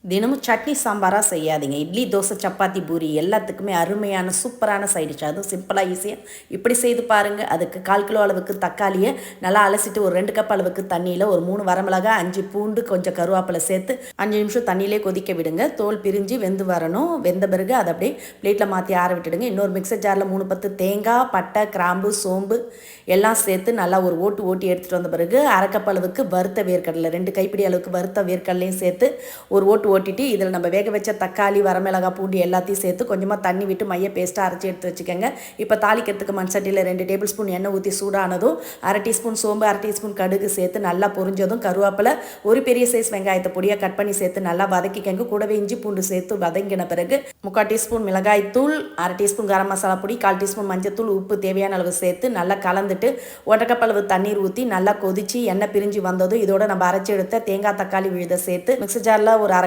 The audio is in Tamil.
தினமும் சட்னி சாம்பாராக செய்யாதீங்க. இட்லி, தோசை, சப்பாத்தி, பூரி எல்லாத்துக்குமே அருமையான சூப்பரான சைட் டிஷ். அதுவும் சிம்பிளாக ஈஸியாக இப்படி செய்து பாருங்கள். அதுக்கு 1/4 கிலோ அளவுக்கு தக்காளியை நல்லா அலசிட்டு ஒரு 2 கப் அளவுக்கு தண்ணியில் ஒரு 3 வரமிளகா, 5 பூண்டு, கொஞ்சம் கருவேப்பிலை சேர்த்து 5 நிமிஷம் தண்ணியிலே கொதிக்க விடுங்க. தோல் பிரிஞ்சு வெந்து வரணும். வெந்த பிறகு அதை அப்படியே பிளேட்டில் மாற்றி ஆற விட்டுடுங்க. இன்னொரு மிக்சர் ஜாரில் 3 பத்து தேங்காய், பட்டை, கிராம்பு, சோம்பு எல்லாம் சேர்த்து நல்லா ஒரு ஓட்டி எடுத்துகிட்டு வந்த பிறகு 1/2 கப் அளவுக்கு வறுத்த வேர்க்கடலை, 2 கைப்பிடி அளவுக்கு வறுத்த வேர்க்கடலையும் சேர்த்து ஒரு ஓட்டிட்டு இதில் நம்ம வேக வச்ச தக்காளி, வரமிளகாய், பூண்டு எல்லாத்தையும் சேர்த்து கொஞ்சமாக தண்ணி விட்டு மைய பேஸ்ட்டாக அரைச்சி எடுத்து வச்சுக்கோங்க. இப்போ தாளிக்கிறதுக்கு மண் சட்டியில் 2 டேபிள் ஸ்பூன் எண்ணெய் ஊற்றி சூடானதும் 1/2 டீஸ்பூன் சோம்பு, 1/2 டீஸ்பூன் கடுகு சேர்த்து நல்லா பொரிஞ்சதும் கருவேப்பிலை, ஒரு பெரிய சைஸ் வெங்காயத்தை பொடியாக கட் பண்ணி சேர்த்து நல்லா வதக்கிக்கங்க. கூடவே இஞ்சி பூண்டு சேர்த்து வதங்கின பிறகு 3/4 டீஸ்பூன் மிளகாய் தூள், 1/2 டீஸ்பூன் கரம் மசாலா பொடி, 1/4 டீஸ்பூன் மஞ்சத்தூள், உப்பு தேவையான அளவு சேர்த்து நல்லா கலந்துட்டு 1/2 கப் அளவு தண்ணீர் ஊற்றி நல்லா கொதிச்சு எண்ணெய் பிரிஞ்சு வந்ததும் இதோட நம்ம அரைச்சி எடுத்த தேங்காய், தக்காளி விழுத சேர்த்து மிக்சர் ஜாரில் ஒரு